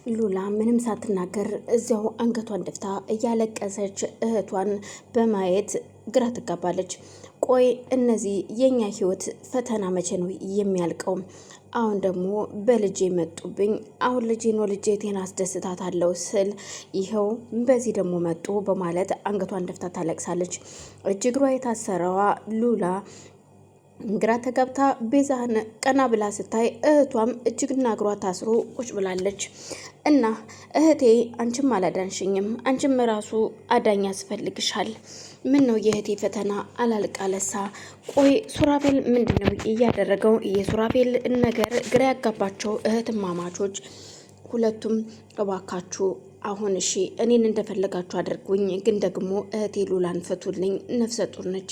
ሉላ ምንም ሳትናገር እዚያው አንገቷን ደፍታ እያለቀሰች እህቷን በማየት ግራ ትጋባለች። ቆይ እነዚህ የኛ ህይወት ፈተና መቼ ነው የሚያልቀው? አሁን ደግሞ በልጄ መጡብኝ። አሁን ልጄን ወልጄ ቴን አስደስታታለሁ ስል ይኸው በዚህ ደግሞ መጡ በማለት አንገቷን ደፍታ ታለቅሳለች። እጅግሯ የታሰረዋ ሉላ ግራ ተጋብታ ቤዛን ቀና ብላ ስታይ እህቷም እጅግና እግሯ ታስሮ ቁጭ ብላለች። እና እህቴ አንቺም አላዳንሽኝም፣ አንቺም ራሱ አዳኝ ያስፈልግሻል። ምን ነው የእህቴ ፈተና አላልቃለሳ? ቆይ ሱራፌል ምንድነው እያደረገው? የሱራፌል ነገር ግራ ያጋባቸው እህትማማቾች ሁለቱም እባካችሁ አሁን እሺ እኔን እንደፈለጋችሁ አድርጉኝ፣ ግን ደግሞ እህቴ ሉላን ፍቱልኝ፣ ነፍሰ ጡር ነች፣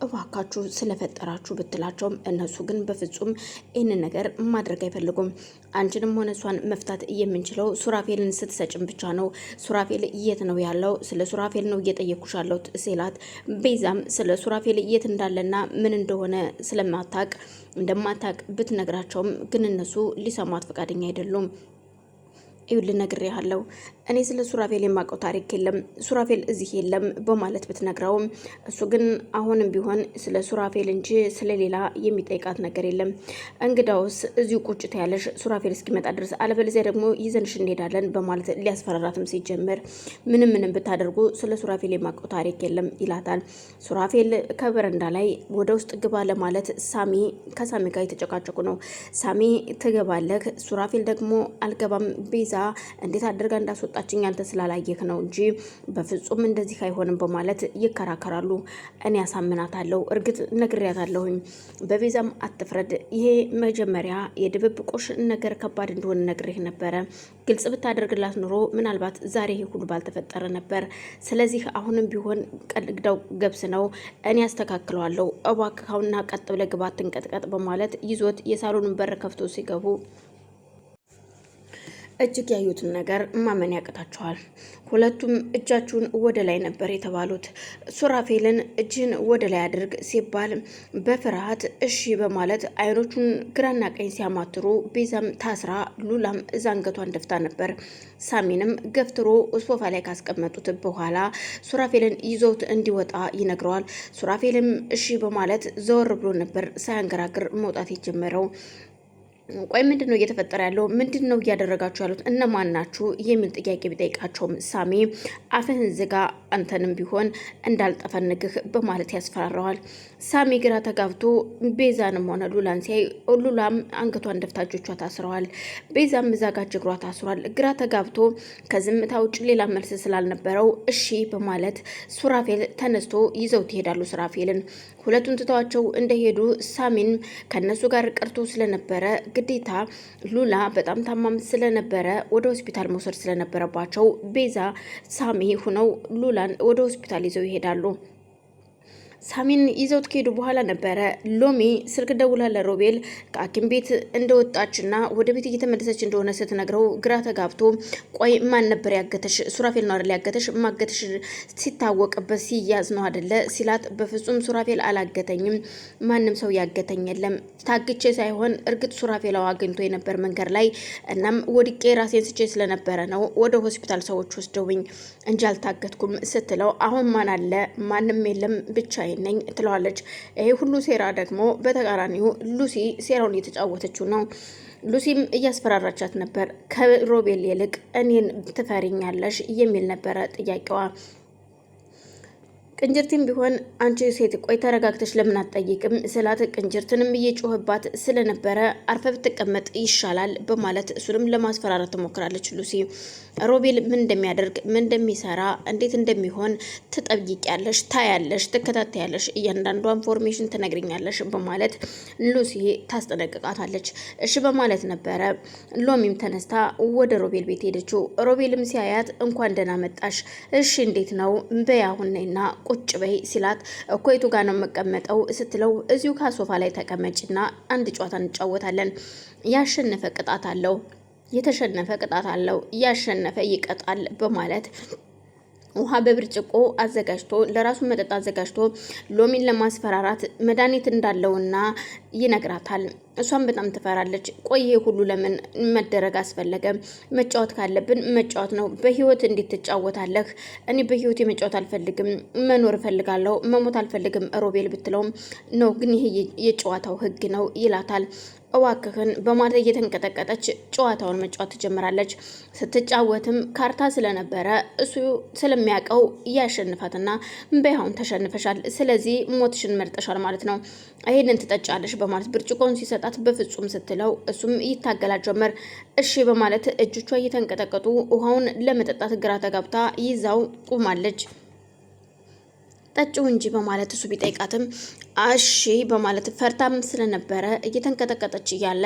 እባካችሁ ስለፈጠራችሁ ብትላቸውም እነሱ ግን በፍጹም ይህንን ነገር ማድረግ አይፈልጉም። አንቺንም ሆነ እሷን መፍታት የምንችለው ሱራፌልን ስትሰጭም ብቻ ነው። ሱራፌል የት ነው ያለው? ስለ ሱራፌል ነው እየጠየኩሽ ያለሁት ሲላት፣ ቤዛም ስለ ሱራፌል የት እንዳለና ምን እንደሆነ እንደማታቅ ብትነግራቸውም ግን እነሱ ሊሰሟት ፈቃደኛ አይደሉም። ይኸውልህ ነግሬሃለሁ፣ እኔ ስለ ሱራፌል የማውቀው ታሪክ የለም፣ ሱራፌል እዚህ የለም በማለት ብትነግረውም እሱ ግን አሁንም ቢሆን ስለ ሱራፌል እንጂ ስለሌላ የሚጠይቃት ነገር የለም። እንግዳውስ እዚሁ ቁጭት ያለሽ ሱራፌል እስኪመጣ ድረስ፣ አለበለዚያ ደግሞ ይዘንሽ እንሄዳለን በማለት ሊያስፈራራትም ሲጀምር ምንም ብታደርጉ ስለ ሱራፌል የማውቀው ታሪክ የለም ይላታል። ሱራፌል ከበረንዳ ላይ ወደ ውስጥ ግባ ለማለት ከሳሚ ጋር የተጨቃጨቁ ነው። ሳሚ ትገባለህ፣ ሱራፌል ደግሞ አልገባም፣ ቤዛ እንዴት አድርጋ እንዳስወጣችኝ አንተ ስላላየህ ነው እንጂ በፍጹም እንደዚህ አይሆንም በማለት ይከራከራሉ። እኔ ያሳምናታለሁ፣ እርግጥ ነግሬያታለሁኝ፣ በቤዛም አትፍረድ፣ ይሄ መጀመሪያ የድብብቆሽ ነገር ከባድ እንደሆነ ነግሬህ ነበረ፣ ግልጽ ብታደርግላት ኑሮ ምናልባት ዛሬ ይሄ ሁሉ ባልተፈጠረ ነበር። ስለዚህ አሁንም ቢሆን ቀድግዳው ገብስ ነው፣ እኔ ያስተካክለዋለሁ፣ እባክህ ቀጥ ብለህ ግባ አትንቀጥቀጥ በማለት ይዞት የሳሎኑን በር ከፍቶ ሲገቡ እጅግ ያዩትን ነገር ማመን ያቅታቸዋል። ሁለቱም እጃችሁን ወደ ላይ ነበር የተባሉት። ሱራፌልን እጅን ወደ ላይ አድርግ ሲባል በፍርሃት እሺ በማለት አይኖቹን ግራና ቀኝ ሲያማትሩ ቤዛም ታስራ ሉላም እዛ አንገቷን ደፍታ ነበር። ሳሚንም ገፍትሮ ሶፋ ላይ ካስቀመጡት በኋላ ሱራፌልን ይዞት እንዲወጣ ይነግረዋል። ሱራፌልም እሺ በማለት ዘወር ብሎ ነበር ሳያንገራግር መውጣት የጀመረው። ቆይ ምንድን ነው እየተፈጠረ ያለው? ምንድን ነው እያደረጋችሁ ያሉት? እነማን ናችሁ? የሚል ጥያቄ ቢጠይቃቸውም ሳሚ አፍህን ዝጋ፣ አንተንም ቢሆን እንዳልጠፈንግህ በማለት ያስፈራረዋል። ሳሚ ግራ ተጋብቶ ቤዛንም ሆነ ሉላን ሲያይ ሉላም አንገቷን ደፍታ እጆቿ ታስረዋል። ቤዛም እዛጋች እግሯ ታስሯል። ግራ ተጋብቶ ከዝምታ ውጭ ሌላ መልስ ስላልነበረው እሺ በማለት ሱራፌል ተነስቶ ይዘው ትሄዳሉ። ሱራፌልን ሁለቱን ትተዋቸው እንደሄዱ ሳሚን ከነሱ ጋር ቀርቶ ስለነበረ ግዴታ ሉላ በጣም ታማም ስለነበረ ወደ ሆስፒታል መውሰድ ስለነበረባቸው ቤዛ ሳሚ ሁነው ሉላን ወደ ሆስፒታል ይዘው ይሄዳሉ። ሳሚን ይዘውት ከሄዱ በኋላ ነበረ ሎሚ ስልክ ደውላ ለሮቤል ከሐኪም ቤት እንደወጣችና ወደ ቤት እየተመለሰች እንደሆነ ስትነግረው ግራ ተጋብቶ ቆይ ማን ነበር ያገተሽ? ሱራፌል ነው አይደል ያገተሽ? ማገተሽ ሲታወቅበት ሲያዝ ነው አይደለ ሲላት፣ በፍጹም ሱራፌል አላገተኝም፣ ማንም ሰው ያገተኝ የለም፣ ታግቼ ሳይሆን እርግጥ ሱራፌል አግኝቶ የነበር መንገድ ላይ፣ እናም ወድቄ ራሴን ስቼ ስለነበረ ነው ወደ ሆስፒታል ሰዎች ወስደውኝ እንጂ አልታገትኩም ስትለው፣ አሁን ማን አለ? ማንም የለም ብቻ ነኝ ትለዋለች። ይሄ ሁሉ ሴራ ደግሞ በተቃራኒው ሉሲ ሴራውን እየተጫወተችው ነው። ሉሲም እያስፈራራቻት ነበር። ከሮቤል ይልቅ እኔን ትፈሪኛለሽ የሚል ነበረ ጥያቄዋ። ቅንጅርትም ቢሆን አንቺ ሴት ቆይ ተረጋግተሽ ለምን አትጠይቅም ስላት፣ ቅንጅርትንም እየጮህባት ስለነበረ አርፈ ብትቀመጥ ይሻላል በማለት እሱንም ለማስፈራራት ትሞክራለች። ሉሲ ሮቤል ምን እንደሚያደርግ ምን እንደሚሰራ እንዴት እንደሚሆን ትጠይቂያለሽ፣ ታያለሽ፣ ትከታተያለሽ፣ እያንዳንዷ ኢንፎርሜሽን ትነግሪኛለሽ በማለት ሉሲ ታስጠነቅቃታለች። እሺ በማለት ነበረ ሎሚም ተነስታ ወደ ሮቤል ቤት ሄደችው። ሮቤልም ሲያያት እንኳን ደህና መጣሽ፣ እሺ እንዴት ነው በያሁን ነይና ቁጭ በይ ሲላት፣ እኮ የቱ ጋር ነው የምቀመጠው ስትለው፣ እዚሁ ከሶፋ ላይ ተቀመጭና አንድ ጨዋታ እንጫወታለን፣ ያሸነፈ ቅጣት አለው፣ የተሸነፈ ቅጣት አለው፣ ያሸነፈ ይቀጣል በማለት ውሃ በብርጭቆ አዘጋጅቶ ለራሱ መጠጥ አዘጋጅቶ ሎሚን ለማስፈራራት መድኃኒት እንዳለውና ይነግራታል። እሷም በጣም ትፈራለች። ቆየ ሁሉ ለምን መደረግ አስፈለገ? መጫወት ካለብን መጫወት ነው። በህይወት እንዴት ትጫወታለህ? እኔ በህይወት መጫወት አልፈልግም፣ መኖር እፈልጋለሁ፣ መሞት አልፈልግም ሮቤል ብትለውም ነው ግን ይሄ የጨዋታው ህግ ነው ይላታል። እዋክህን በማለት እየተንቀጠቀጠች ጨዋታውን መጫወት ትጀምራለች። ስትጫወትም ካርታ ስለነበረ እሱ ስለሚያውቀው ያሸንፋትና በያሁን ተሸንፈሻል፣ ስለዚህ ሞትሽን መርጠሻል ማለት ነው፣ ይሄንን ትጠጫለሽ በማለት ብርጭቆውን ሲሰጣት በፍጹም ስትለው እሱም ይታገላል ጀመር። እሺ በማለት እጆቿ እየተንቀጠቀጡ ውሃውን ለመጠጣት ግራ ተጋብታ ይዛው ቁማለች። ጠጪው እንጂ በማለት እሱ ቢጠይቃትም እሺ በማለት ፈርታም ስለነበረ እየተንቀጠቀጠች እያለ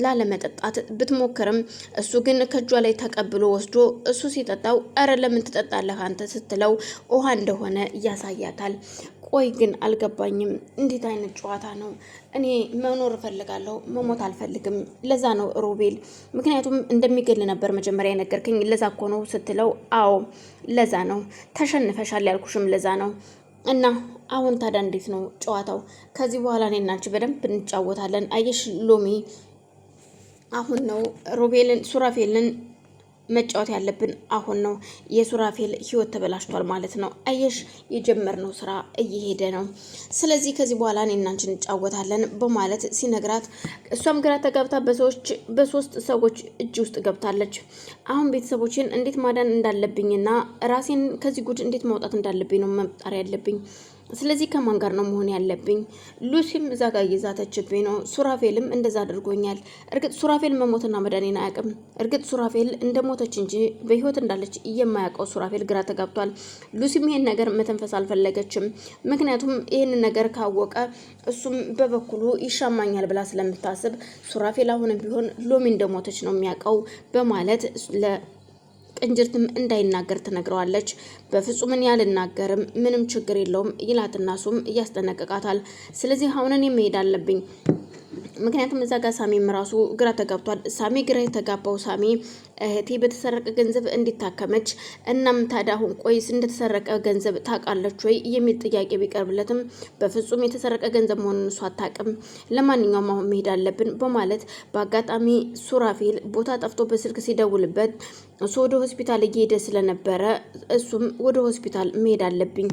ላለመጠጣት ብትሞክርም እሱ ግን ከእጇ ላይ ተቀብሎ ወስዶ እሱ ሲጠጣው እረ ለምን ትጠጣለህ አንተ ስትለው ውሃ እንደሆነ ያሳያታል። ቆይ ግን አልገባኝም፣ እንዴት አይነት ጨዋታ ነው? እኔ መኖር እፈልጋለሁ፣ መሞት አልፈልግም። ለዛ ነው ሮቤል፣ ምክንያቱም እንደሚገል ነበር መጀመሪያ የነገርከኝ፣ ለዛ እኮ ነው ስትለው አዎ ለዛ ነው፣ ተሸንፈሻል ያልኩሽም ለዛ ነው። እና አሁን ታዲያ እንዴት ነው ጨዋታው? ከዚህ በኋላ እኔና አንቺ በደንብ እንጫወታለን። አየሽ ሎሚ፣ አሁን ነው ሮቤልን ሱራፌልን መጫወት ያለብን አሁን ነው። የሱራፌል ህይወት ተበላሽቷል ማለት ነው። አየሽ የጀመርነው ስራ እየሄደ ነው። ስለዚህ ከዚህ በኋላ እኔና አንቺ እንጫወታለን በማለት ሲነግራት እሷም ግራ ተጋብታ በሶስት ሰዎች እጅ ውስጥ ገብታለች። አሁን ቤተሰቦችን እንዴት ማዳን እንዳለብኝና ራሴን ከዚህ ጉድ እንዴት ማውጣት እንዳለብኝ ነው መጣር ያለብኝ። ስለዚህ ከማን ጋር ነው መሆን ያለብኝ? ሉሲም እዛ ጋር እየዛተችብኝ ነው። ሱራፌልም እንደዛ አድርጎኛል። እርግጥ ሱራፌል መሞትና መዳኔን አያውቅም። እርግጥ ሱራፌል እንደሞተች እንጂ በህይወት እንዳለች የማያውቀው ሱራፌል ግራ ተጋብቷል። ሉሲም ይሄን ነገር መተንፈስ አልፈለገችም። ምክንያቱም ይህን ነገር ካወቀ እሱም በበኩሉ ይሻማኛል ብላ ስለምታስብ ሱራፌል አሁንም ቢሆን ሎሚ እንደሞተች ነው የሚያውቀው በማለት ቅንጅርትም እንዳይናገር ትነግረዋለች። በፍጹም እኔ አልናገርም፣ ምንም ችግር የለውም ይላትና እሱም እያስጠነቅቃታል። ስለዚህ አሁን እኔ መሄድ አለብኝ፣ ምክንያቱም እዛ ጋር ሳሚም ራሱ ግራ ተጋብቷል። ሳሚ ግራ የተጋባው ሳሚ እህቴ በተሰረቀ ገንዘብ እንዲታከመች፣ እናም ታዲያ አሁን ቆይስ እንደተሰረቀ ገንዘብ ታውቃለች ወይ የሚል ጥያቄ ቢቀርብለትም በፍጹም የተሰረቀ ገንዘብ መሆኑን እሷ አታውቅም። ለማንኛውም አሁን መሄድ አለብን በማለት በአጋጣሚ ሱራፌል ቦታ ጠፍቶ በስልክ ሲደውልበት እሱ ወደ ሆስፒታል እየሄደ ስለነበረ እሱም ወደ ሆስፒታል መሄድ አለብኝ